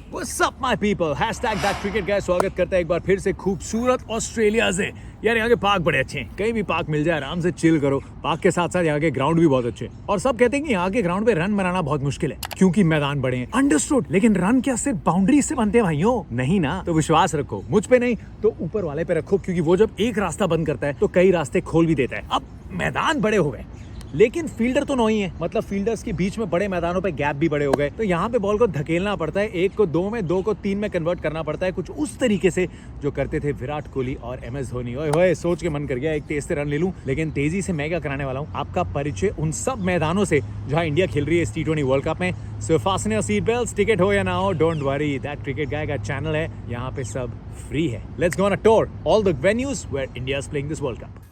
What's up my people? #thatcricket guy स्वागत करता है एक बार फिर से खूबसूरत ऑस्ट्रेलिया से। यार यहाँ के पार्क बड़े अच्छे हैं, कहीं भी पार्क मिल जाए आराम से चिल करो। पार्क के साथ साथ यहाँ के ग्राउंड भी बहुत अच्छे हैं और सब कहते हैं कि यहाँ के ग्राउंड पे रन बनाना बहुत मुश्किल है क्योंकि मैदान बड़े हैं। अंडरस्टूड, लेकिन रन क्या सिर्फ बाउंड्री से बनते हैं भाइयों? नहीं ना। तो विश्वास रखो, मुझ पे नहीं तो ऊपर वाले पे रखो, क्योंकि वो जब एक रास्ता बंद करता है तो कई रास्ते खोल भी देता है। अब मैदान बड़े हो गए लेकिन फील्डर तो नहीं है, मतलब फील्डर्स के बीच में बड़े मैदानों पे गैप भी बड़े हो गए, तो यहाँ पे बॉल को धकेलना पड़ता है, एक को दो में, दो को तीन में कन्वर्ट करना पड़ता है, कुछ उस तरीके से जो करते थे विराट कोहली और MS धोनी। ओए होए, सोच के मन कर गया एक तेज से रन ले लूं, लेकिन तेजी से मैं क्या कराने वाला हूँ, आपका परिचय उन सब मैदानों से जहाँ इंडिया खेल रही है इस T20 वर्ल्ड कप में। So fasten your seat belts, ticket हो या ना हो, don't worry, that cricket guy का चैनल है, यहाँ पे सब फ्री है। Let's go on a tour all the venues where India is playing this world cup.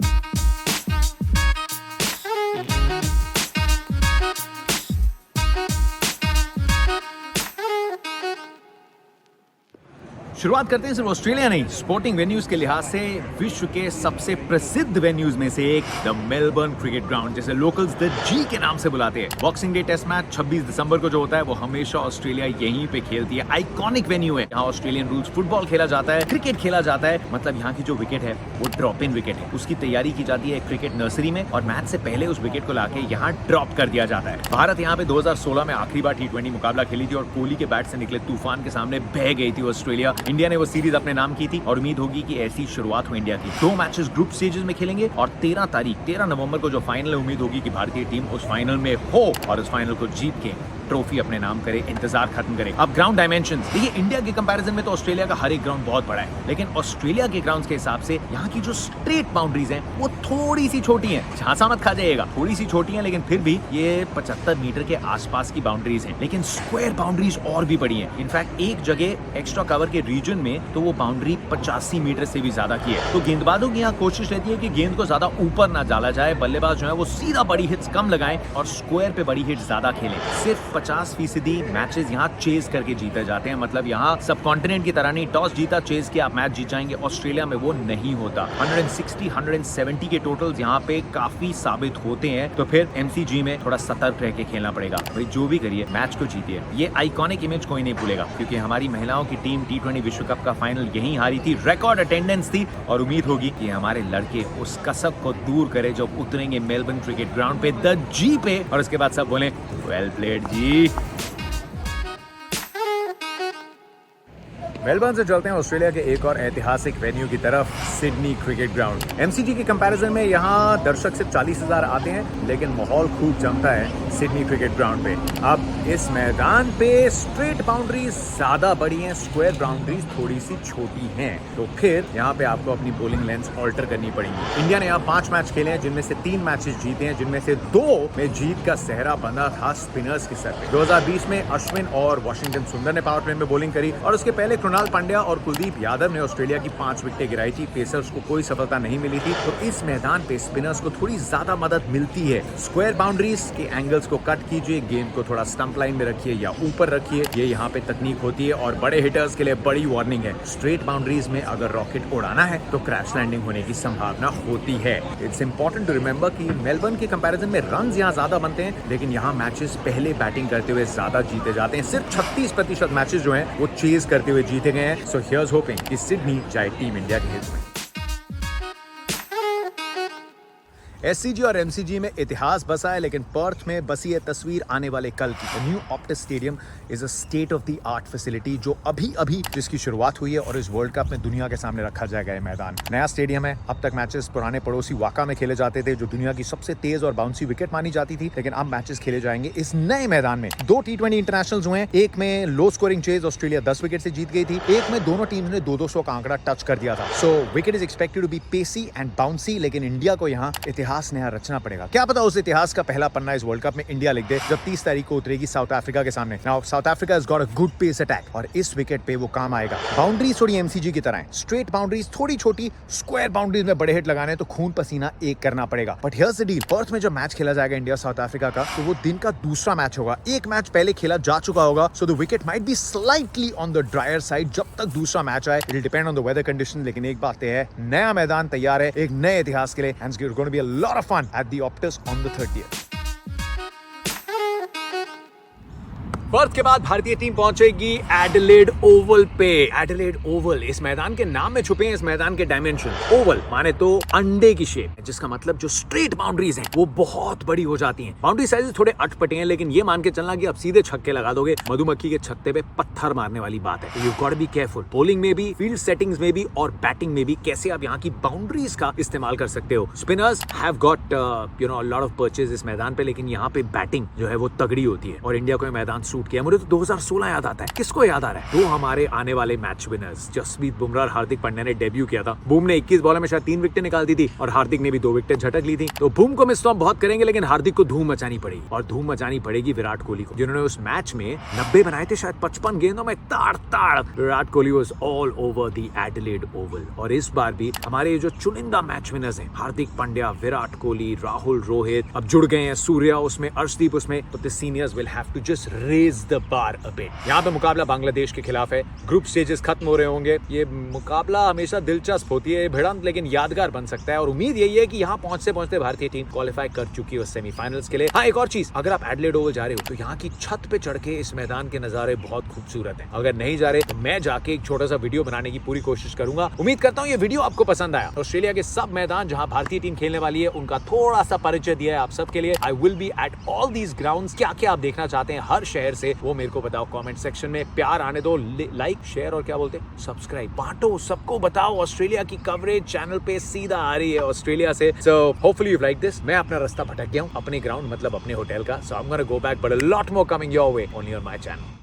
शुरुआत करते हैं सिर्फ ऑस्ट्रेलिया नहीं, स्पोर्टिंग वेन्यूज के लिहाज से विश्व के सबसे प्रसिद्ध वेन्यूज में से एक द मेलबर्न क्रिकेट ग्राउंड, जैसे लोकल्स द जी के नाम से बुलाते हैं। बॉक्सिंग डे टेस्ट मैच 26 दिसंबर को जो होता है वो हमेशा ऑस्ट्रेलिया यहीं पे खेलती है। आइकॉनिक वेन्यू है, यहाँ ऑस्ट्रेलियन रूल्स फुटबॉल खेला जाता है, क्रिकेट खेला जाता है, मतलब यहाँ की जो विकेट है वो ड्रॉप इन विकेट है। उसकी तैयारी की जाती है क्रिकेट नर्सरी में और मैच से पहले उस विकेट को लाके यहाँ ड्रॉप कर दिया जाता है। भारत यहाँ पे 2016 में आखिरी बार T20 मुकाबला खेली थी और कोहली के बैट से निकले तूफान के सामने बह गई थी ऑस्ट्रेलिया। इंडिया ने वो सीरीज अपने नाम की थी और उम्मीद होगी कि ऐसी शुरुआत हो इंडिया की। 2 मैचेस ग्रुप स्टेजेस में खेलेंगे और 13 नवंबर को जो फाइनल है, उम्मीद होगी कि भारतीय टीम उस फाइनल में हो और उस फाइनल को जीत के ट्रॉफी अपने नाम करे, इंतजार खत्म करे। अब ग्राउंड डायमेंशंस देखिए, इंडिया के कंपैरिजन में तो ऑस्ट्रेलिया का हर एक ग्राउंड बहुत बड़ा है, लेकिन ऑस्ट्रेलिया के ग्राउंड्स के हिसाब से यहाँ की जो स्ट्रेट बाउंड्रीज हैं वो थोड़ी सी छोटी हैं। झांसा मत खा जाइएगा, थोड़ी सी छोटी हैं, लेकिन फिर भी ये 75 मीटर के आसपास की बाउंड्रीज हैं। लेकिन स्क्वायर बाउंड्रीज और भी बड़ी हैं। इनफैक्ट एक जगह एक्स्ट्रा कवर के रीजन में तो वो बाउंड्री 85 मीटर से भी ज्यादा की है। तो गेंदबाजों की यहाँ कोशिश रहती है कि गेंद को ज्यादा ऊपर ना डाला जाए, बल्लेबाज जो है वो सीधा बड़ी हिट्स कम लगाएं और स्क्वायर पे बड़ी हिट्स ज्यादा खेलें। सिर्फ 50% मैचेस यहाँ चेज करके जीते जाते हैं, मतलब यहाँ सब कॉन्टिनेंट की तरह नहीं, टॉस जीता चेज के आप मैच जीत जाएंगे। ऑस्ट्रेलिया में वो नहीं होता। 160 170 के टोटल्स यहाँ पे काफी साबित होते हैं, तो फिर MCG में थोड़ा सतर्क रह के खेलना पड़ेगा। भाई जो भी करिए मैच को जीतिए, ये आइकॉनिक इमेज कोई नहीं भूलेगा, क्योंकि हमारी महिलाओं की टीम T20 विश्व कप का फाइनल यहीं हारी थी, रिकॉर्ड अटेंडेंस थी और उम्मीद होगी कि हमारे लड़के उस कसक को दूर करे जब उतरेंगे मेलबर्न क्रिकेट ग्राउंड पे द जी पे, और उसके बाद सब बोले वेल प्लेड जी। मेलबर्न से चलते हैं ऑस्ट्रेलिया के एक और ऐतिहासिक वेन्यू की तरफ, सिडनी क्रिकेट ग्राउंड। MCG के कंपैरिजन में यहाँ दर्शक सिर्फ 40,000 आते हैं, लेकिन माहौल खूब जमता है सिडनी क्रिकेट ग्राउंड पे। अब इस मैदान पे स्ट्रेट बाउंड्रीज ज्यादा बड़ी हैं, स्क्वायर बाउंड्रीज थोड़ी सी छोटी हैं, तो फिर यहाँ पे आपको अपनी बॉलिंग लेंस ऑल्टर करनी पड़ेगी। इंडिया ने यहाँ 5 मैच खेले हैं, जिनमें से 3 मैचेस जीते हैं, जिनमें से 2 में जीत का सेहरा बंधा था स्पिनर्स के सर पे। 2020 में अश्विन और वॉशिंगटन सुंदर ने पावर प्ले में बॉलिंग करी और उसके पहले कृणाल पांड्या और कुलदीप यादव ने ऑस्ट्रेलिया की 5 विकेटें गिराई थी। पेसर्स को कोई सफलता नहीं मिली थी, तो इस मैदान पे स्पिनर्स को थोड़ी ज्यादा मदद मिलती है। स्क्वायर बाउंड्रीज के एंगल्स को कट कीजिए, गेंद को थोड़ा स्टंप लाइन में रखिए या ऊपर रखिए, ये यहाँ पे तकनीक होती है और बड़े हिटर्स के लिए बड़ी वार्निंग है। स्ट्रेट बाउंड्रीज में अगर रॉकेट उड़ाना है तो क्रैश लैंडिंग होने की संभावना होती है। इट्स इंपॉर्टेंट टू रिमेंबर कि मेलबर्न के कंपैरिजन में रन्स यहाँ ज्यादा बनते हैं, लेकिन यहाँ मैचेस पहले बैटिंग करते हुए ज्यादा जीते जाते हैं। सिर्फ 36% मैचेस जो हैं वो चेज करते हुए जीते गए हैं। सो हियर्स होपिंग कि सिडनी जाए टीम इंडिया के हित में। SCG और MCG में इतिहास बसा है, लेकिन पर्थ में बसी है तस्वीर आने वाले कल की। New obtuse stadium is a state of the art facility जो अभी जिसकी शुरुआत हुई है और इस वर्ल्ड कप में दुनिया के सामने रखा जाएगा। ये मैदान नया स्टेडियम है। अब तक मैचेस पुराने पड़ोसी वाका में खेले जाते थे, जो दुनिया की सबसे तेज और बाउंसी विकेट मानी जाती थी, लेकिन अब मैचेस खेले जाएंगे इस नए मैदान में। 2 T20 इंटरनेशनल्स हुए हैं, एक में low scoring chase Australia 10 wicket से जीत गई थी, एक में दोनों टीम्स ने 200 का आंकड़ा टच कर दिया था। So wicket is expected to be pacy and bouncy, लेकिन इंडिया को यहाँ इतिहास नया रचना पड़ेगा। क्या पता उस इतिहास का पहला पन्ना इस वर्ल्ड कप में इंडिया लिख दे जब 30 तारीख को उतरेगी साउथ अफ्रीका के सामने। Now South Africa has got a good pace attack और इस विकेट पे वो काम आएगा। बाउंड्रीज थोड़ी MCG की तरह है, स्ट्रेट बाउंड्रीज थोड़ी छोटी, स्क्वायर बाउंड्रीज में बड़े हिट लगाने तो खून पसीना एक करना पड़ेगा। But here's the deal, Perth में जब मैच खेला जाएगा इंडिया साउथ अफ्रीका का, तो वो दिन का दूसरा मैच होगा। एक मैच पहले खेला जा चुका होगा, so the wicket might be slightly on the drier side जब तक दूसरा मैच आए। It will depend on the weather condition, लेकिन एक बात है, नया मैदान तैयार है एक नए इतिहास के लिए, and it's going to be a lot of fun at the Optus on the 30th। Perth के बाद भारतीय टीम पहुंचेगी एडिलेड ओवल पे। एडिलेड ओवल, इस मैदान के नाम में छुपे हैं इस मैदान के डायमेंशन। ओवल माने तो अंडे की शेप, जिसका मतलब जो स्ट्रेट बाउंड्रीज हैं वो बहुत बड़ी हो जाती हैं। बाउंड्री साइज थोड़े अटपटे हैं, लेकिन ये मान के चलना कि आप सीधे छक्के लगा दोगे, मधुमक्खी के छत्ते पे पत्थर मारने वाली बात है। You got to be careful, bowling में भी, फील्ड सेटिंग्स में भी और बैटिंग में भी कैसे आप यहाँ की बाउंड्रीज का इस्तेमाल कर सकते हो। Spinners have got lot of purchase इस मैदान पे, लेकिन यहाँ पे बैटिंग जो है वो तगड़ी होती है और इंडिया को मैदान सूट किया। मुझे तो 2016 याद आता है। किसको याद आ रहा है? 2 हमारे आने वाले मैच विनर्स, जसप्रीत बुमराह और हार्दिक पांड्या ने डेब्यू किया था। बूम ने 21 बॉलों में शायद 3 विकेट निकाल दी थी और हार्दिक ने भी 2 विकेट झटक ली थी। तो बूम को मिस तो हम बहुत करेंगे, लेकिन हार्दिक को धूम मचानी पड़ेगी और धूम मचानी पड़ेगी विराट कोहली को, जिन्होंने उस मैच में 90 बनाए थे शायद 55 गेंदों में ताड़ ताड़। Virat Kohli was all over the Adelaide Oval. और इस बार भी हमारे जो चुनिंदा मैच विनर्स हैं, हार्दिक पांड्या, विराट कोहली, राहुल, रोहित, अब जुड़ गए हैं, सूर्या उसमें, अर्शदीप उसमें, तो the seniors will have to just raise the bar a bit. यहाँ पे मुकाबला बांग्लादेश के खिलाफ है। ग्रुप स्टेजेस खत्म हो रहे होंगे। ये मुकाबला हमेशा दिलचस्प होती है, भिड़ंत लेकिन यादगार बन सकता है और उम्मीद यही है कि यहाँ पहुंचते पहुंचते भारतीय टीम क्वालिफाई कर चुकी है सेमीफाइनल्स के लिए। हाँ, एक और चीज, अगर आप एडिलेड ओवल जा रहे हो तो यहाँ की छत पे चढ़ के इस मैदान के नजारे बहुत खूबसूरत है। अगर नहीं जा रहे तो मैं जाके एक छोटा सा वीडियो बनाने की पूरी कोशिश करूंगा। उम्मीद करता हूँ ये वीडियो आपको पसंद आया। ऑस्ट्रेलिया के सब मैदान जहाँ भारतीय टीम खेलने वाली है उनका थोड़ा सा परिचय दिया है आप सबके लिए। I will be at all these grounds. क्या क्या आप देखना चाहते हैं हर शहर से, वो मेरे को बताओ कमेंट सेक्शन में। प्यार आने दो, लाइक, शेयर और क्या बोलते हैं, सब्सक्राइब, बांटो, सबको बताओ। ऑस्ट्रेलिया की कवरेज चैनल पे सीधा आ रही है ऑस्ट्रेलिया से। So hopefully you like this. मैं अपना रास्ता भटक गया हूँ अपने ग्राउंड मतलब अपने होटल का। So I am gonna go back, but a lot more coming your way only on my channel.